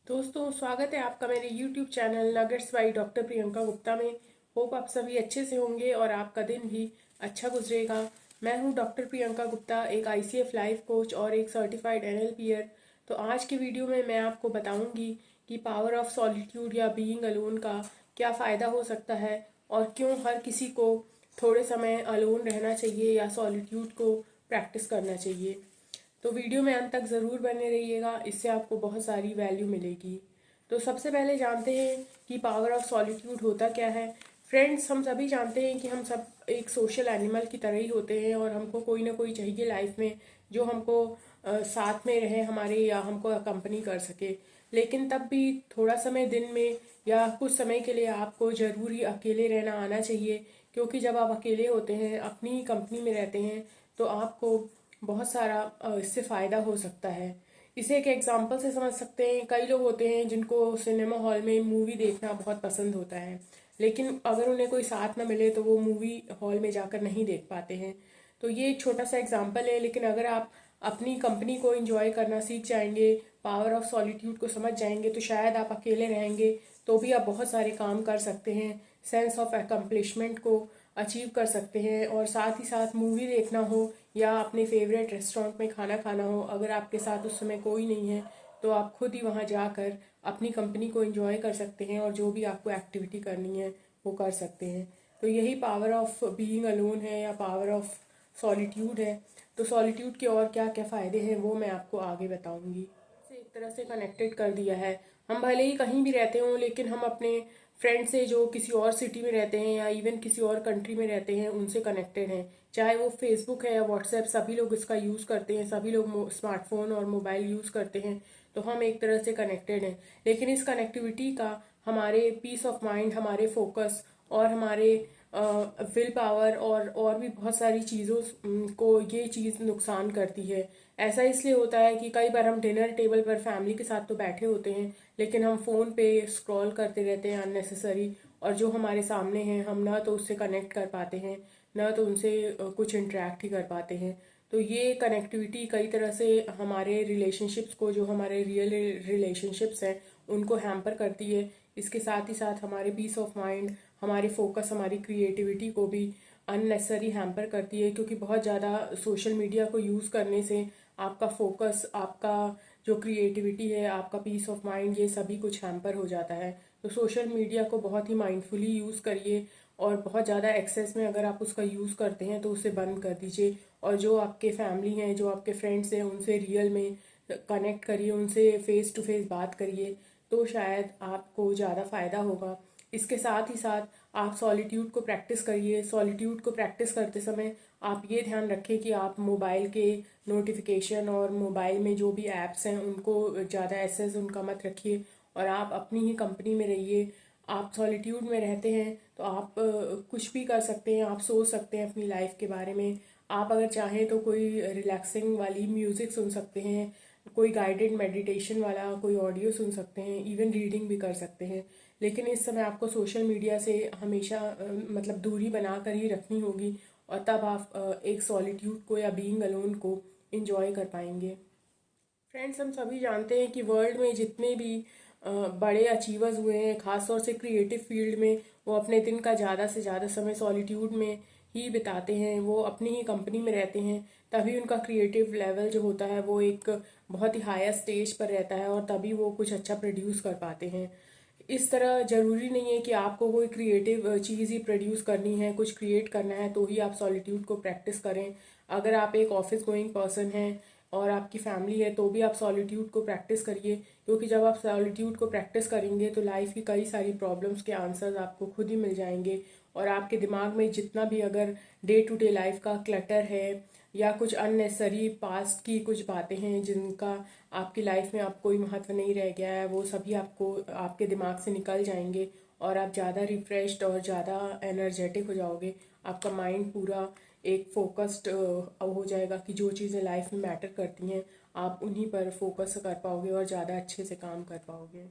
दोस्तों, स्वागत है आपका मेरे YouTube channel nuggets by doctor Priyanka Gupta में। होप आप सभी अच्छे से होंगे और आपका दिन भी अच्छा गुजरेगा। मैं हूं डॉक्टर प्रियंका गुप्ता, एक ICF लाइफ कोच और एक सर्टिफाइड NLPer। तो आज की वीडियो में मैं आपको बताऊंगी कि पावर ऑफ सॉलिट्यूड या बीइंग अलोन का क्या फ़ायदा हो सकता है और क्यों हर किसी को थोड़े समय अलोन रहना चाहिए या सॉलिट्यूड को प्रैक्टिस करना चाहिए। तो वीडियो में अंत तक ज़रूर बने रहिएगा, इससे आपको बहुत सारी वैल्यू मिलेगी। तो सबसे पहले जानते हैं कि पावर ऑफ सॉलिट्यूड होता क्या है। फ्रेंड्स, हम सभी जानते हैं कि हम सब एक सोशल एनिमल की तरह ही होते हैं और हमको कोई ना कोई चाहिए लाइफ में जो हमको साथ में रहे हमारे या हमको अकम्पनी कर सके। लेकिन तब भी थोड़ा समय दिन में या कुछ समय के लिए आपको ज़रूरी अकेले रहना आना चाहिए, क्योंकि जब आप अकेले होते हैं, अपनी कंपनी में रहते हैं, तो आपको बहुत सारा इससे फ़ायदा हो सकता है। इसे एक एग्जांपल से समझ सकते हैं। कई लोग होते हैं जिनको सिनेमा हॉल में मूवी देखना बहुत पसंद होता है, लेकिन अगर उन्हें कोई साथ ना मिले तो वो मूवी हॉल में जाकर नहीं देख पाते हैं। तो ये एक छोटा सा एग्जांपल है, लेकिन अगर आप अपनी कंपनी को एंजॉय करना सीख जाएंगे, पावर ऑफ सॉलिट्यूड को समझ जाएंगे, तो शायद आप अकेले रहेंगे तो भी आप बहुत सारे काम कर सकते हैं, सेंस ऑफ अकम्पलिशमेंट को अचीव कर सकते हैं। और साथ ही साथ मूवी देखना हो या अपने फेवरेट रेस्टोरेंट में खाना खाना हो, अगर आपके साथ उस समय कोई नहीं है तो आप खुद ही वहाँ जाकर अपनी कंपनी को एंजॉय कर सकते हैं और जो भी आपको एक्टिविटी करनी है वो कर सकते हैं। तो यही पावर ऑफ बीइंग अलोन है या पावर ऑफ सॉलिट्यूड है। तो सॉलिट्यूड के और क्या क्या फ़ायदे हैं वो मैं आपको आगे बताऊंगी। से एक तरह से कनेक्टेड कर दिया है। हम भले ही कहीं भी रहते हों, लेकिन हम अपने फ्रेंड से जो किसी और सिटी में रहते हैं या इवन किसी और कंट्री में रहते हैं उनसे कनेक्टेड हैं। चाहे वो फेसबुक है या व्हाट्सएप, सभी लोग इसका यूज़ करते हैं, सभी लोग स्मार्टफोन और मोबाइल यूज़ करते हैं। तो हम एक तरह से कनेक्टेड हैं, लेकिन इस कनेक्टिविटी का हमारे पीस ऑफ माइंड, हमारे फोकस और हमारे विल पावर और भी बहुत सारी चीज़ों को ये चीज़ नुकसान करती है। ऐसा इसलिए होता है कि कई बार हम डिनर टेबल पर फैमिली के साथ तो बैठे होते हैं, लेकिन हम फ़ोन पे स्क्रॉल करते रहते हैं अननेसेसरी, और जो हमारे सामने हैं हम ना तो उससे कनेक्ट कर पाते हैं, ना तो उनसे कुछ इंटरेक्ट ही कर पाते हैं। तो ये कनेक्टिविटी कई तरह से हमारे रिलेशनशिप्स को, जो हमारे रियल रिलेशनशिप्स हैं, उनको हैम्पर करती है। इसके साथ ही साथ हमारे पीस ऑफ माइंड, हमारे फोकस, हमारी क्रिएटिविटी को भी अननेसेसरी हैम्पर करती है, क्योंकि बहुत ज़्यादा सोशल मीडिया को यूज़ करने से आपका फोकस, आपका जो क्रिएटिविटी है, आपका पीस ऑफ माइंड, ये सभी कुछ हैम्पर हो जाता है। तो सोशल मीडिया को बहुत ही माइंडफुली यूज़ करिए, और बहुत ज़्यादा एक्सेस में अगर आप उसका यूज़ करते हैं तो उसे बंद कर दीजिए। और जो आपके फैमिली हैं, जो आपके फ्रेंड्स हैं, उनसे रियल में कनेक्ट करिए, उनसे फेस टू फेस बात करिए, तो शायद आपको ज़्यादा फ़ायदा होगा। इसके साथ ही साथ आप सॉलिट्यूड को प्रैक्टिस करिए। सॉलिट्यूड को प्रैक्टिस करते समय आप ये ध्यान रखें कि आप मोबाइल के नोटिफिकेशन और मोबाइल में जो भी ऐप्स हैं उनको ज़्यादा एक्सेस उनका मत रखिए, और आप अपनी ही कंपनी में रहिए। आप सॉलिट्यूड में रहते हैं तो आप कुछ भी कर सकते हैं, आप सोच सकते हैं अपनी लाइफ के बारे में। आप अगर चाहें तो कोई रिलैक्सिंग वाली म्यूज़िक सुन सकते हैं, कोई गाइडेड मेडिटेशन वाला कोई ऑडियो सुन सकते हैं, इवन रीडिंग भी कर सकते हैं। लेकिन इस समय आपको सोशल मीडिया से हमेशा मतलब दूरी बनाकर ही रखनी होगी, और तब आप एक सॉलिट्यूड को या बीइंग अलोन को इंजॉय कर पाएंगे। फ्रेंड्स, हम सभी जानते हैं कि वर्ल्ड में जितने भी बड़े अचीवर्स हुए हैं, खासतौर से क्रिएटिव फील्ड में, वो अपने दिन का ज़्यादा से ज़्यादा समय सॉलिट्यूड में ही बिताते हैं। वो अपनी ही कंपनी में रहते हैं, तभी उनका क्रिएटिव लेवल जो होता है वो एक बहुत ही हायर स्टेज पर रहता है, और तभी वो कुछ अच्छा प्रोड्यूस कर पाते हैं। इस तरह ज़रूरी नहीं है कि आपको कोई क्रिएटिव चीज़ ही प्रोड्यूस करनी है, कुछ क्रिएट करना है तो ही आप सॉलिट्यूड को प्रैक्टिस करें। अगर आप एक ऑफिस गोइंग पर्सन हैं और आपकी फैमिली है तो भी आप सॉलिट्यूड को प्रैक्टिस करिए, क्योंकि जब आप सॉलिट्यूड को प्रैक्टिस करेंगे तो लाइफ की कई सारी प्रॉब्लम्स के आंसर्स आपको खुद ही मिल जाएंगे। और आपके दिमाग में जितना भी अगर डे टू डे लाइफ का क्लटर है या कुछ अननेसेसरी पास्ट की कुछ बातें हैं जिनका आपकी लाइफ में अब कोई महत्व नहीं रह गया है, वो सभी आपको आपके दिमाग से निकल जाएंगे, और आप ज़्यादा रिफ्रेश्ड और ज़्यादा एनर्जेटिक हो जाओगे। आपका माइंड पूरा एक फोकस्ड हो जाएगा कि जो चीज़ें लाइफ में मैटर करती हैं आप उन्हीं पर फोकस कर पाओगे और ज़्यादा अच्छे से काम कर पाओगे।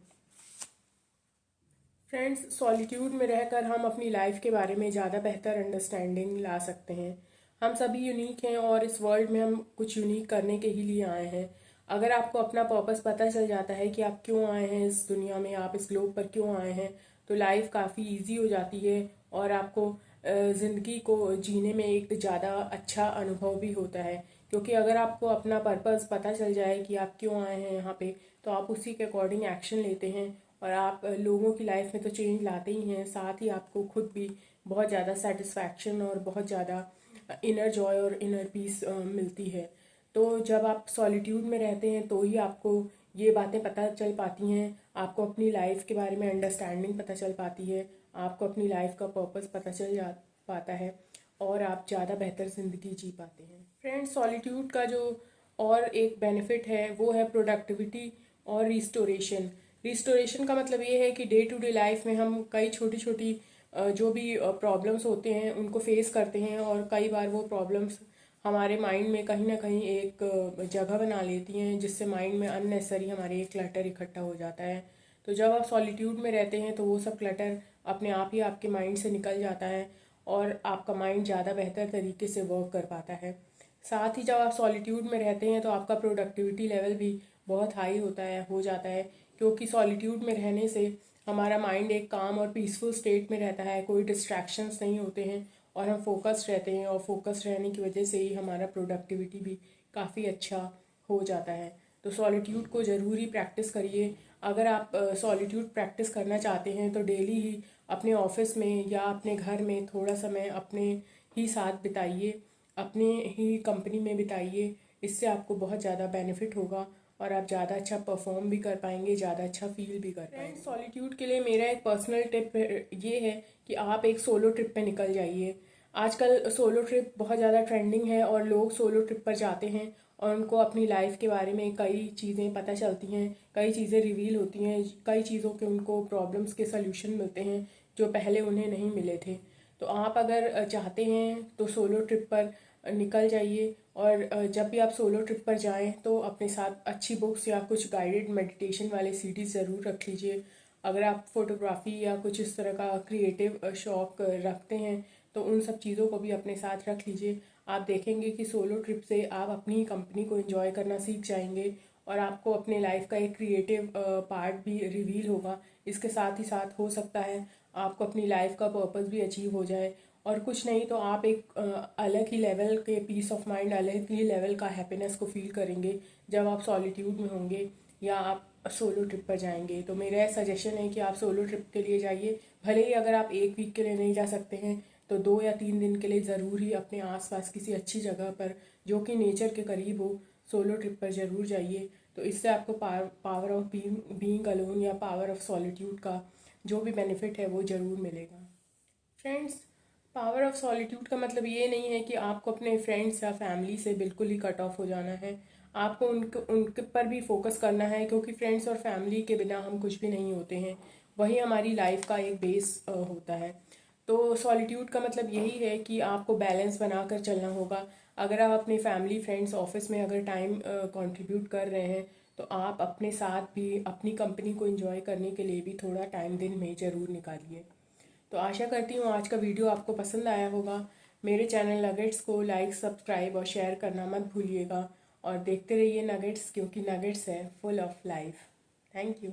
फ्रेंड्स, सॉलिट्यूड में रहकर हम अपनी लाइफ के बारे में ज़्यादा बेहतर अंडरस्टैंडिंग ला सकते हैं। हम सभी यूनिक हैं और इस वर्ल्ड में हम कुछ यूनिक करने के ही लिए आए हैं। अगर आपको अपना पर्पस पता चल जाता है कि आप क्यों आए हैं इस दुनिया में, आप इस ग्लोब पर क्यों आए हैं, तो लाइफ काफ़ी इजी हो जाती है और आपको ज़िंदगी को जीने में एक ज़्यादा अच्छा अनुभव भी होता है। क्योंकि अगर आपको अपना पर्पस पता चल जाए कि आप क्यों आए हैं यहाँ पे, तो आप उसी के अकॉर्डिंग एक्शन लेते हैं और आप लोगों की लाइफ में तो चेंज लाते ही हैं, साथ ही आपको खुद भी बहुत ज़्यादा सेटिस्फैक्शन और बहुत ज़्यादा इनर जॉय और इनर पीस मिलती है। तो जब आप सॉलिट्यूड में रहते हैं तो ही आपको ये बातें पता चल पाती हैं, आपको अपनी लाइफ के बारे में अंडरस्टैंडिंग पता चल पाती है, आपको अपनी लाइफ का पर्पस पता चल जा पाता है और आप ज़्यादा बेहतर ज़िंदगी जी पाते हैं। फ्रेंड्स, सॉलिट्यूड का जो और एक बेनिफिट है वो है प्रोडक्टिविटी और रिस्टोरेशन। रिस्टोरेशन का मतलब ये है कि डे टू डे लाइफ में हम कई छोटी छोटी जो भी प्रॉब्लम्स होते हैं उनको फेस करते हैं और कई बार वो प्रॉब्लम्स हमारे माइंड में कहीं ना कहीं एक जगह बना लेती हैं, जिससे माइंड में अननेसेसरी हमारे एक क्लटर इकट्ठा हो जाता है। तो जब आप सॉलिट्यूड में रहते हैं तो वो सब क्लटर अपने आप ही आपके माइंड से निकल जाता है और आपका माइंड ज़्यादा बेहतर तरीके से वर्क कर पाता है। साथ ही जब आप सॉलिट्यूड में रहते हैं तो आपका प्रोडक्टिविटी लेवल भी बहुत हाई होता है हो जाता है, क्योंकि सॉलिट्यूड में रहने से हमारा माइंड एक काम और पीसफुल स्टेट में रहता है, कोई डिस्ट्रैक्शंस नहीं होते हैं और हम फोकस्ड रहते हैं और फोकस्ड रहने की वजह से ही हमारा प्रोडक्टिविटी भी काफ़ी अच्छा हो जाता है। तो सॉलिट्यूड को ज़रूर ही प्रैक्टिस करिए। अगर आप सॉलिट्यूड प्रैक्टिस करना चाहते हैं तो डेली ही अपने ऑफिस में या अपने घर में थोड़ा समय अपने ही साथ बिताइए, अपने ही कंपनी में बिताइए। इससे आपको बहुत ज़्यादा बेनिफिट होगा और आप ज़्यादा अच्छा परफॉर्म भी कर पाएंगे, ज़्यादा अच्छा फील भी कर पाएंगे। सॉलिट्यूड के लिए मेरा एक पर्सनल टिप ये है कि आप एक सोलो ट्रिप पे निकल जाइए। आजकल सोलो ट्रिप बहुत ज़्यादा ट्रेंडिंग है और लोग सोलो ट्रिप पर जाते हैं और उनको अपनी लाइफ के बारे में कई चीज़ें पता चलती हैं, कई चीज़ें रिवील होती हैं, कई चीज़ों के उनको प्रॉब्लम्स के सल्यूशन मिलते हैं जो पहले उन्हें नहीं मिले थे। तो आप अगर चाहते हैं तो सोलो ट्रिप पर निकल जाइए और जब भी आप सोलो ट्रिप पर जाएं तो अपने साथ अच्छी बुक्स या कुछ गाइडेड मेडिटेशन वाले सीडीज़ ज़रूर रख लीजिए। अगर आप फोटोग्राफी या कुछ इस तरह का क्रिएटिव शौक रखते हैं तो उन सब चीज़ों को भी अपने साथ रख लीजिए। आप देखेंगे कि सोलो ट्रिप से आप अपनी कंपनी को एंजॉय करना सीख जाएंगे और आपको अपने लाइफ का एक क्रिएटिव पार्ट भी रिवील होगा। इसके साथ ही साथ हो सकता है आपको अपनी लाइफ का पर्पस भी अचीव हो जाए और कुछ नहीं तो आप एक अलग ही लेवल के पीस ऑफ माइंड, अलग ही लेवल का हैप्पीनेस को फील करेंगे जब आप सॉलिट्यूड में होंगे या आप सोलो ट्रिप पर जाएंगे। तो मेरा सजेशन है कि आप सोलो ट्रिप के लिए जाइए। भले ही अगर आप एक वीक के लिए नहीं जा सकते हैं तो 2 या 3 दिन के लिए ज़रूर ही अपने आसपास किसी अच्छी जगह पर जो कि नेचर के करीब हो सोलो ट्रिप पर ज़रूर जाइए। तो इससे आपको पावर ऑफ बीइंग अलोन या पावर ऑफ सॉलिट्यूड का जो भी बेनिफिट है वो ज़रूर मिलेगा। फ्रेंड्स, पावर ऑफ सॉलिट्यूड का मतलब ये नहीं है कि आपको अपने फ्रेंड्स या फैमिली से बिल्कुल ही कट ऑफ हो जाना है। आपको उनके पर भी फोकस करना है, क्योंकि फ्रेंड्स और फैमिली के बिना हम कुछ भी नहीं होते हैं। वही हमारी लाइफ का एक बेस होता है। तो सॉलिट्यूड का मतलब यही है कि आपको बैलेंस बनाकर चलना होगा। अगर आप अपने फैमिली, फ्रेंड्स, ऑफिस में अगर टाइम कंट्रीब्यूट कर रहे हैं तो आप अपने साथ भी अपनी कंपनी को एंजॉय करने के लिए भी थोड़ा टाइम दिन में ज़रूर निकालिए। तो आशा करती हूँ आज का वीडियो आपको पसंद आया होगा। मेरे चैनल नगेट्स को लाइक, सब्सक्राइब और शेयर करना मत भूलिएगा और देखते रहिए नगेट्स, क्योंकि नगेट्स है full of life. Thank you.